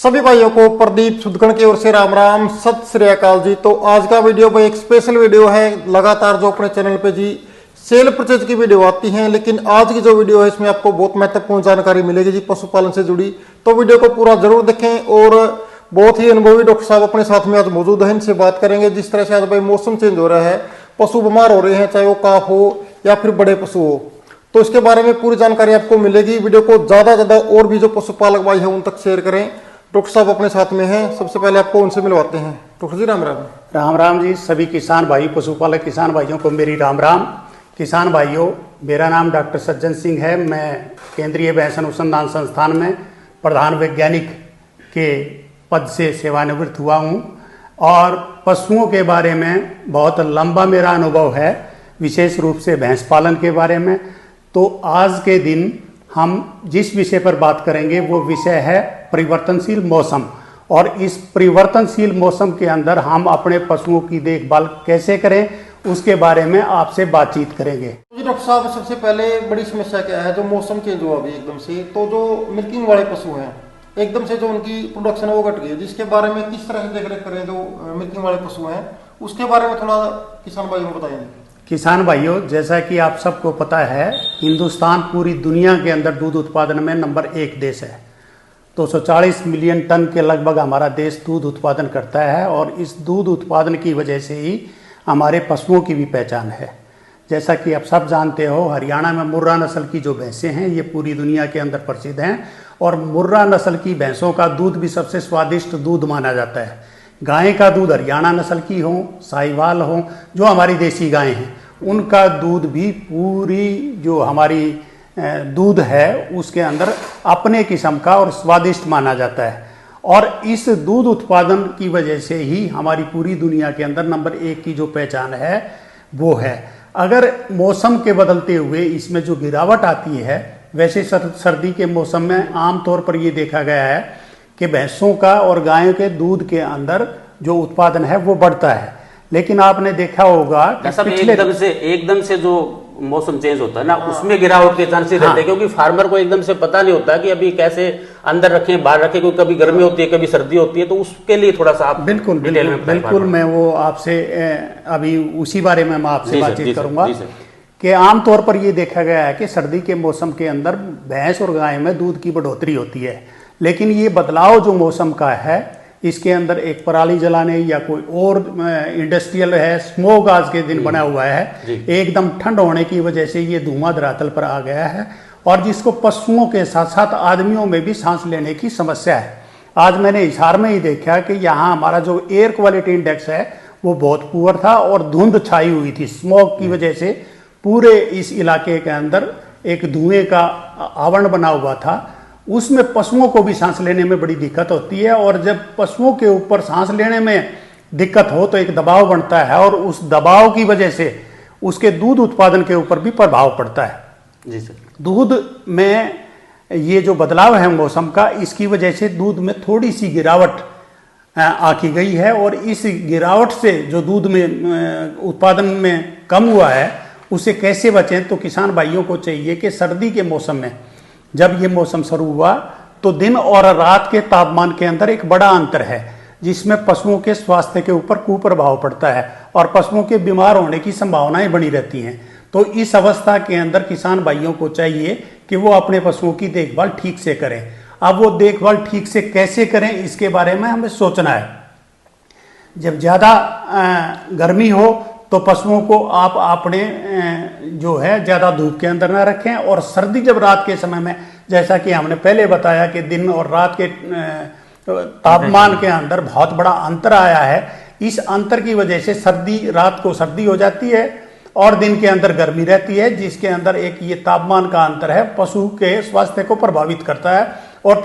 सभी भाइयों को प्रदीप सुदगण की ओर से राम राम, सत श्री अकाल जी। तो आज का वीडियो भाई एक स्पेशल वीडियो है। लगातार जो अपने चैनल पे जी सेल परचेज की वीडियो आती हैं, लेकिन आज की जो वीडियो है इसमें आपको बहुत महत्वपूर्ण जानकारी मिलेगी जी पशुपालन से जुड़ी। तो वीडियो को पूरा जरूर देखें और बहुत ही अनुभवी डॉक्टर साहब अपने साथ में आज मौजूद है, इनसे बात करेंगे। जिस तरह से आज भाई मौसम चेंज हो रहा है, पशु बीमार हो रहे हैं, चाहे वो काफ हो या फिर बड़े पशु हो, तो इसके बारे में पूरी जानकारी आपको मिलेगी। वीडियो को ज्यादा और भी जो पशुपालक भाई है उन तक शेयर करें। डॉक्टर साहब अपने साथ में हैं, सबसे पहले आपको उनसे मिलवाते हैं। डॉक्टर जी राम राम। राम राम जी। सभी किसान भाई, पशुपालक किसान भाइयों को मेरी राम राम। किसान भाइयों, मेरा नाम डॉक्टर सज्जन सिंह है। मैं केंद्रीय भैंस अनुसंधान संस्थान में प्रधान वैज्ञानिक के पद से सेवानिवृत्त हुआ हूँ और पशुओं के बारे में बहुत लंबा मेरा अनुभव है, विशेष रूप से भैंस पालन के बारे में। तो आज के दिन हम जिस विषय पर बात करेंगे वो विषय है परिवर्तनशील मौसम, और इस परिवर्तनशील मौसम के अंदर हम अपने पशुओं की देखभाल कैसे करें उसके बारे में आपसे बातचीत करेंगे। जी डॉक्टर साहब, सबसे पहले बड़ी समस्या क्या है? जो मौसम चेंज हुआ अभी एकदम से, तो जो मिल्किंग वाले पशु हैं एकदम से जो उनकी प्रोडक्शन है वो घट गई, जिसके बारे में किस तरह से देख रेख करें जो मिल्किंग वाले पशु हैं, उसके बारे में थोड़ा किसान भाइयों को बताएंगे। किसान भाइयों, जैसा कि आप सबको पता है, हिंदुस्तान पूरी दुनिया के अंदर दूध उत्पादन में नंबर 1 देश है। 240 मिलियन टन के लगभग हमारा देश दूध उत्पादन करता है और इस दूध उत्पादन की वजह से ही हमारे पशुओं की भी पहचान है। जैसा कि आप सब जानते हो, हरियाणा में मुर्रा नस्ल की जो भैंसें हैं ये पूरी दुनिया के अंदर प्रसिद्ध हैं और मुर्रा नस्ल की भैंसों का दूध भी सबसे स्वादिष्ट दूध माना जाता है। गाय का दूध हरियाणा नस्ल की हो, साहिवाल हो, जो हमारी देसी गायें हैं, उनका दूध भी पूरी जो हमारी दूध है उसके अंदर अपने किस्म का और स्वादिष्ट माना जाता है। और इस दूध उत्पादन की वजह से ही हमारी पूरी दुनिया के अंदर नंबर 1 की जो पहचान है वो है। अगर मौसम के बदलते हुए इसमें जो गिरावट आती है, वैसे सर्दी के मौसम में आमतौर पर ये देखा गया है कि भैंसों का और गायों के दूध के अंदर जो उत्पादन है वो बढ़ता है। लेकिन आपने देखा होगा कि एकदम से जो मौसम चेंज होता है ना, उसमें गिरावट के चांसेस रहते हैं, क्योंकि फार्मर को एकदम से पता नहीं होता कि अभी कैसे अंदर रखें बाहर रखें, क्योंकि कभी गर्मी होती है कभी सर्दी होती है। तो उसके लिए थोड़ा सा आप बिल्कुल मैं वो आपसे अभी उसी बारे में मैं आपसे बातचीत करूंगा कि आमतौर पर ये देखा गया है कि सर्दी के मौसम के अंदर भैंस और गाय में दूध की बढ़ोतरी होती है। लेकिन ये बदलाव जो मौसम का है, इसके अंदर एक पराली जलाने या कोई और इंडस्ट्रियल है, स्मोक आज के दिन बना हुआ है, एकदम ठंड होने की वजह से ये धुआं धरातल पर आ गया है और जिसको पशुओं के साथ साथ आदमियों में भी सांस लेने की समस्या है। आज मैंने हिसार में ही देखा कि यहाँ हमारा जो एयर क्वालिटी इंडेक्स है वो बहुत पुअर था और धुंध छाई हुई थी। स्मोक की वजह से पूरे इस इलाके के अंदर एक धुएं का आवरण बना हुआ था, उसमें पशुओं को भी सांस लेने में बड़ी दिक्कत होती है। और जब पशुओं के ऊपर सांस लेने में दिक्कत हो तो एक दबाव बनता है और उस दबाव की वजह से उसके दूध उत्पादन के ऊपर भी प्रभाव पड़ता है। जी सर। दूध में ये जो बदलाव है मौसम का, इसकी वजह से दूध में थोड़ी सी गिरावट आकी गई है और इस गिरावट से जो दूध में उत्पादन में कम हुआ है उसे कैसे बचें। तो किसान भाइयों को चाहिए कि सर्दी के मौसम में जब ये मौसम शुरू हुआ तो दिन और रात के तापमान के अंदर एक बड़ा अंतर है, जिसमें पशुओं के स्वास्थ्य के ऊपर कुप्रभाव पड़ता है और पशुओं के बीमार होने की संभावनाएं बनी रहती हैं। तो इस अवस्था के अंदर किसान भाइयों को चाहिए कि वो अपने पशुओं की देखभाल ठीक से करें। अब वो देखभाल ठीक से कैसे करें इसके बारे में हमें सोचना है। जब ज़्यादा गर्मी हो तो पशुओं को आप अपने जो है ज़्यादा धूप के अंदर ना रखें, और सर्दी जब रात के समय में, जैसा कि हमने पहले बताया कि दिन और रात के तापमान के अंदर बहुत बड़ा अंतर आया है, इस अंतर की वजह से सर्दी रात को सर्दी हो जाती है और दिन के अंदर गर्मी रहती है, जिसके अंदर एक ये तापमान का अंतर है पशु के स्वास्थ्य को प्रभावित करता है और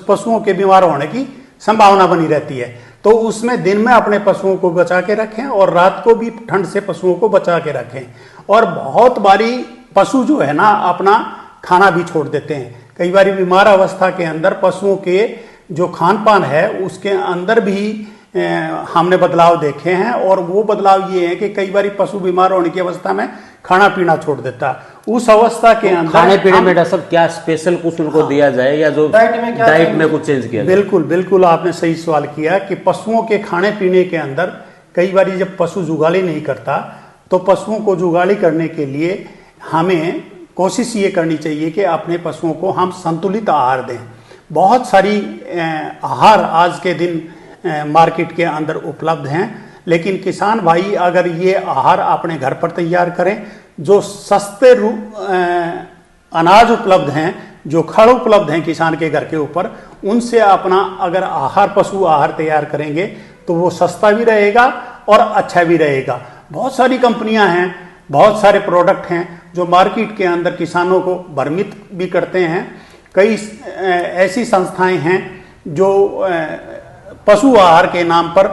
पशुओं के बीमार होने की संभावना बनी रहती है। तो उसमें दिन में अपने पशुओं को बचा के रखें और रात को भी ठंड से पशुओं को बचा के रखें। और बहुत बारी पशु जो है ना अपना खाना भी छोड़ देते हैं। कई बार बीमार अवस्था के अंदर पशुओं के जो खान पान है उसके अंदर भी हमने बदलाव देखे हैं, और वो बदलाव ये है कि कई बार पशु बीमार होने की अवस्था में खाना पीना छोड़ देता है। उस अवस्था के अंदर खाने पीने में डॉक्टर साहब क्या स्पेशल कुछ उनको दिया जाए, या जो डाइट में कुछ चेंज किया जाए? बिल्कुल बिल्कुल, आपने सही सवाल किया कि पशुओं के खाने पीने के अंदर कई बार जब पशु जुगाली नहीं करता तो पशुओं को जुगाली करने के लिए हमें कोशिश ये करनी चाहिए कि अपने पशुओं को हम संतुलित आहार दें। बहुत सारी आहार आज के दिन मार्केट के अंदर उपलब्ध हैं, लेकिन किसान भाई अगर ये आहार अपने घर पर तैयार करें, जो सस्ते अनाज उपलब्ध हैं, जो खड़ उपलब्ध हैं किसान के घर के ऊपर, उनसे अपना अगर आहार पशु आहार तैयार करेंगे तो वो सस्ता भी रहेगा और अच्छा भी रहेगा। बहुत सारी कंपनियां हैं, बहुत सारे प्रोडक्ट हैं जो मार्केट के अंदर किसानों को भ्रमित भी करते हैं। कई ऐसी संस्थाएं हैं जो पशु आहार के नाम पर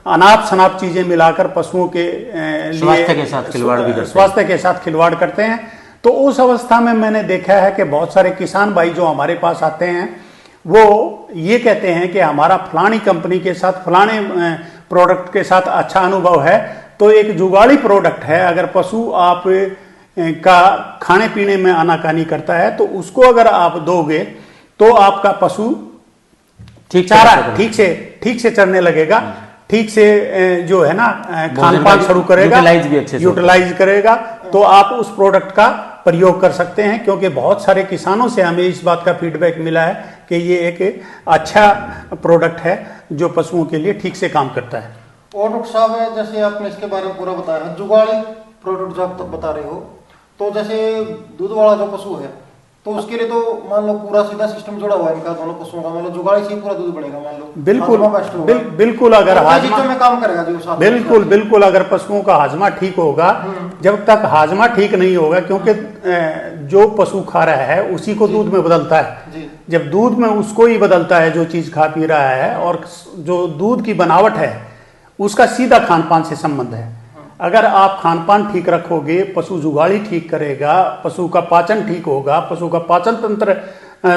अनाप शनाप चीजें मिलाकर पशुओं के लिए स्वास्थ्य के साथ खिलवाड़ भी करते हैं। स्वास्थ्य के साथ खिलवाड़ करते हैं। तो उस अवस्था में मैंने देखा है कि बहुत सारे किसान भाई जो हमारे पास आते हैं वो ये कहते हैं कि हमारा फलानी कंपनी के साथ फलाने प्रोडक्ट के साथ अच्छा अनुभव है। तो एक जुगाड़ी प्रोडक्ट है, अगर पशु आप का खाने पीने में आनाकानी करता है तो उसको अगर आप दोगे तो आपका पशु चारा ठीक से चरने लगेगा, ठीक से जो है ना खान पान शुरू करेगा, यूटिलाइज करेगा। तो आप उस प्रोडक्ट का प्रयोग कर सकते हैं, क्योंकि बहुत सारे किसानों से हमें इस बात का फीडबैक मिला है कि ये एक अच्छा प्रोडक्ट है जो पशुओं के लिए ठीक से काम करता है। और डॉक्टर साहब, जैसे आपने इसके बारे में पूरा बताया, जुगाड़ी प्रोडक्ट जो आप बता रहे हो, तो जैसे दूध वाला जो पशु है तो उसके लिए तो मान लो पूरा सीधा सिस्टम जुड़ा हुआ है इनका, दोनों पशुओं का, मान लो जुगाड़ी से पूरा दूध बढ़ेगा, मान लो बिल्कुल अगर हाजमा में काम करेगा जो बिल्कुल अगर पशुओं का हाजमा ठीक होगा, जब तक हाजमा ठीक नहीं होगा, क्योंकि जो पशु खा रहा है उसी को दूध में बदलता है। जब दूध में उसको ही बदलता है जो चीज खा पी रहा है, और जो दूध की बनावट है उसका सीधा खान पान से संबंध है। अगर आप खान पान ठीक रखोगे, पशु जुगाड़ी ठीक करेगा, पशु का पाचन ठीक होगा, पशु का पाचन तंत्र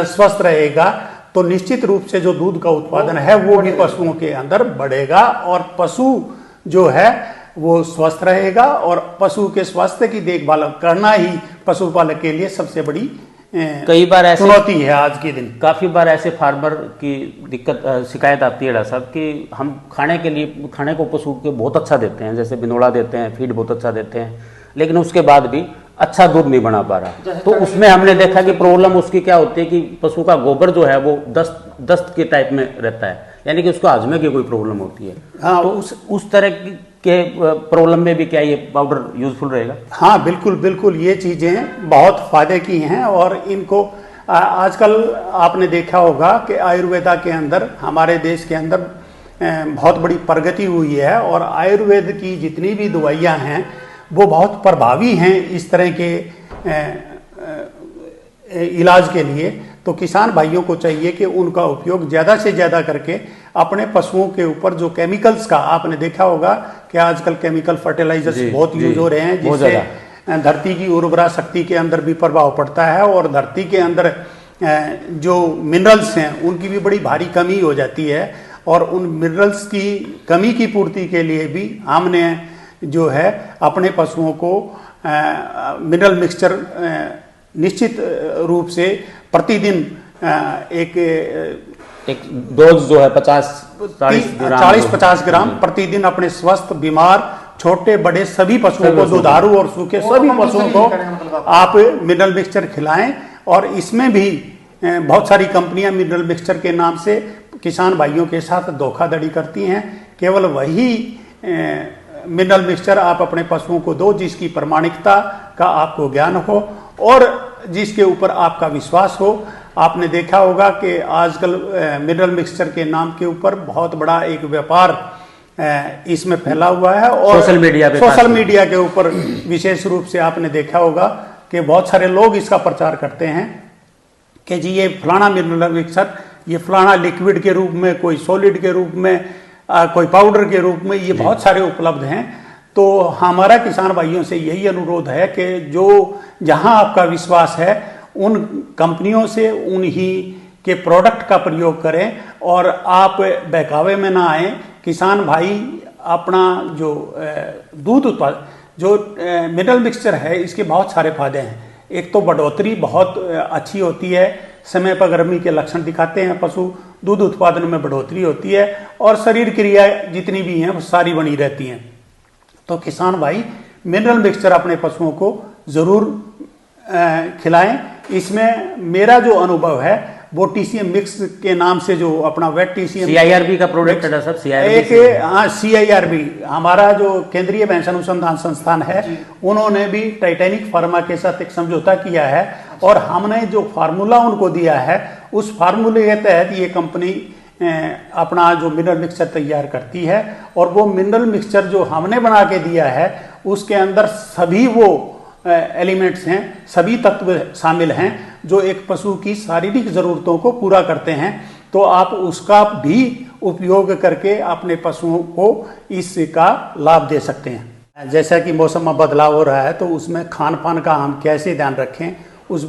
स्वस्थ रहेगा, तो निश्चित रूप से जो दूध का उत्पादन है वो भी पशुओं के अंदर बढ़ेगा और पशु जो है वो स्वस्थ रहेगा। और पशु के स्वास्थ्य की देखभाल करना ही पशुपालक के लिए सबसे बड़ी कई बार ऐसे चुनौती है आज के दिन। काफी बार ऐसे फार्मर की दिक्कत शिकायत आती है डॉक्टर साहब कि हम खाने को पशु के बहुत अच्छा देते हैं, जैसे बिनोड़ा देते हैं, फीड बहुत अच्छा देते हैं, लेकिन उसके बाद भी अच्छा दूध नहीं बना पा रहा। तो उसमें हमने देखा कि प्रॉब्लम उसकी क्या होती है कि पशु का गोबर जो है वो दस्त के टाइप में रहता है, यानी कि उसको हाजमे की कोई प्रॉब्लम होती है। हाँ, तो उस तरह के प्रॉब्लम में भी क्या ये पाउडर यूजफुल रहेगा? हाँ बिल्कुल, ये चीजें बहुत फायदे की हैं और इनको आजकल आपने देखा होगा कि आयुर्वेदा के अंदर हमारे देश के अंदर बहुत बड़ी प्रगति हुई है, और आयुर्वेद की जितनी भी दवाइयाँ हैं वो बहुत प्रभावी हैं इस तरह के इलाज के लिए। तो किसान भाइयों को चाहिए कि उनका उपयोग ज़्यादा से ज़्यादा करके अपने पशुओं के ऊपर जो केमिकल्स का, आपने देखा होगा कि आजकल केमिकल फर्टिलाइजर्स बहुत यूज हो रहे हैं, जिससे धरती की उर्वरा शक्ति के अंदर भी प्रभाव पड़ता है और धरती के अंदर जो मिनरल्स हैं उनकी भी बड़ी भारी कमी हो जाती है। और उन मिनरल्स की कमी की पूर्ति के लिए भी हमने जो है अपने पशुओं को मिनरल मिक्सचर निश्चित रूप से प्रतिदिन एक डोज जो है 40-50 ग्राम प्रतिदिन अपने स्वस्थ, बीमार, छोटे बड़े सभी पशुओं को, दुधारू और सूखे सभी पशुओं को आप मिनरल मिक्सचर खिलाएं। और इसमें भी बहुत सारी कंपनियां मिनरल मिक्सचर के नाम से किसान भाइयों के साथ धोखाधड़ी करती हैं। केवल वही मिनरल मिक्सचर आप अपने पशुओं को दो जिसकी प्रमाणिकता का आपको ज्ञान हो और जिसके ऊपर आपका विश्वास हो। आपने देखा होगा कि आजकल मिनरल मिक्सचर के नाम के ऊपर बहुत बड़ा एक व्यापार इसमें फैला हुआ है, और सोशल मीडिया के ऊपर विशेष रूप से आपने देखा होगा कि बहुत सारे लोग इसका प्रचार करते हैं कि जी ये फलाना मिनरल मिक्सचर, ये फलाना लिक्विड के रूप में, कोई सॉलिड के रूप में, कोई पाउडर के रूप में, ये बहुत सारे उपलब्ध हैं। तो हमारा किसान भाइयों से यही अनुरोध है कि जो जहां आपका विश्वास है उन कंपनियों से उन्हीं के प्रोडक्ट का प्रयोग करें और आप बहकावे में ना आए। किसान भाई अपना जो दूध उत्पादन, जो मिनरल मिक्सचर है इसके बहुत सारे फायदे हैं। एक तो बढ़ोतरी बहुत अच्छी होती है, समय पर गर्मी के लक्षण दिखाते हैं पशु, दूध उत्पादन में बढ़ोतरी होती है और शरीर क्रिया जितनी भी हैं वो सारी बनी रहती हैं। तो किसान भाई मिनरल मिक्सचर अपने पशुओं को जरूर खिलाएं। इसमें मेरा जो अनुभव है वो टीसीएम मिक्स के नाम से जो अपना वेट टीसीएम CIRB का प्रोडक्ट है सर, CIRB हमारा जो केंद्रीय भैंस अनुसंधान संस्थान है उन्होंने भी टाइटैनिक फार्मा के साथ एक समझौता किया है और हमने जो फार्मूला उनको दिया है उस फार्मूले के तहत ये कंपनी अपना जो मिनरल मिक्सचर तैयार करती है और वो मिनरल मिक्सचर जो हमने बना के दिया है उसके अंदर सभी वो एलिमेंट्स हैं, सभी तत्व शामिल हैं जो एक पशु की शारीरिक ज़रूरतों को पूरा करते हैं। तो आप उसका भी उपयोग करके अपने पशुओं को इसका लाभ दे सकते हैं। जैसा कि मौसम में बदलाव हो रहा है तो उसमें खान पान का हम कैसे ध्यान रखें, उस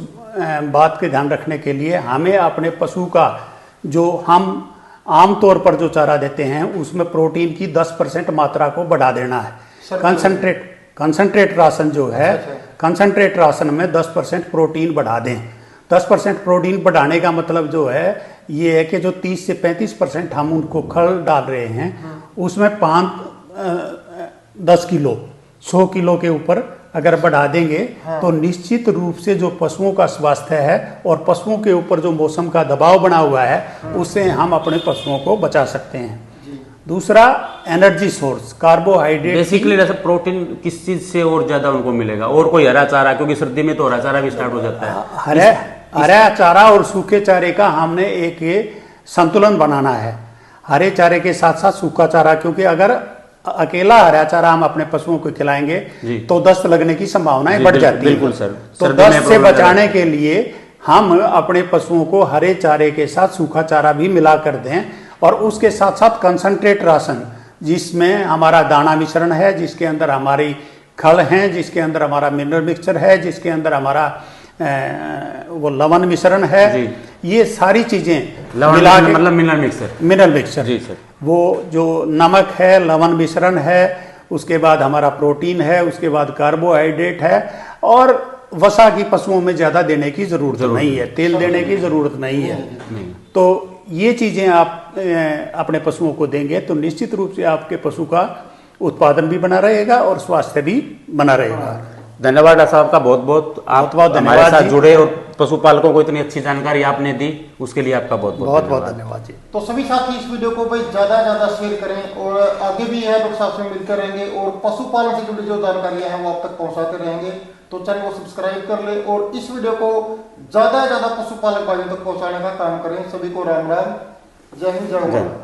बात के ध्यान रखने के लिए हमें अपने पशु का जो हम आमतौर पर जो चारा देते हैं उसमें प्रोटीन की 10% मात्रा को बढ़ा देना है। कंसंट्रेट राशन जो है, कंसंट्रेट राशन में 10% प्रोटीन बढ़ा दें। 10% प्रोटीन बढ़ाने का मतलब जो है ये है कि जो 30 से 35% हम उनको खल डाल रहे हैं उसमें 10 किलो 100 किलो के ऊपर अगर बढ़ा देंगे तो निश्चित रूप से जो पशुओं का स्वास्थ्य है और पशुओं के ऊपर जो मौसम का दबाव बना हुआ है उससे हम अपने पशुओं को बचा सकते हैं। दूसरा एनर्जी सोर्स, कार्बोहाइड्रेट। बेसिकली जैसे प्रोटीन किस चीज से और ज्यादा उनको मिलेगा? और कोई हरा चारा, क्योंकि सर्दी में तो हरा चारा भी स्टार्ट हो जाता है। हरा चारा और सूखे चारे का हमने एक संतुलन बनाना है। हरे चारे के साथ साथ सूखा चारा, क्योंकि अगर अकेला हरा चारा हम अपने पशुओं को खिलाएंगे तो दस्त लगने की संभावनाएं बढ़ जाती है। बिल्कुल सर। तो दस्त से बचाने के लिए हम अपने पशुओं को हरे चारे के साथ सूखा चारा भी मिला कर दें और उसके साथ साथ कंसंट्रेट राशन जिसमें हमारा दाना मिश्रण है, जिसके अंदर हमारी खल हैं, जिसके अंदर हमारा मिनरल मिक्सचर है, जिसके अंदर हमारा वो लवण मिश्रण है, ये सारी चीजें मिला के मतलब मिनरल मिक्सचर जी सर। वो जो नमक है, लवण मिश्रण है, उसके बाद हमारा प्रोटीन है, उसके बाद कार्बोहाइड्रेट है और वसा की पशुओं में ज्यादा देने की जरूरत नहीं है, तेल देने की जरूरत नहीं है। तो ये चीजें आप अपने पशुओं को देंगे तो निश्चित रूप से आपके पशु का उत्पादन भी बना रहेगा और स्वास्थ्य भी बना रहेगा। धन्यवाद डॉक्टर साहब का बहुत बहुत। आप हमारे साथ जुड़े और पशुपालकों को इतनी अच्छी जानकारी आपने दी, उसके लिए आपका बहुत बहुत धन्यवाद जी। तो सभी साथी इस वीडियो को भाई ज्यादा से ज्यादा शेयर करें और आगे भी यह डॉक्टर साहब से मिलते रहेंगे और पशुपालन से जुड़ी जो जानकारियां हैं वो आप तक पहुंचाते रहेंगे। तो चैनल को सब्सक्राइब कर ले और इस वीडियो को ज्यादा से ज्यादा पशुपालक भाइयों तक पहुंचाने का काम करें। सभी को राम राम, जय हिंद, जय भारत।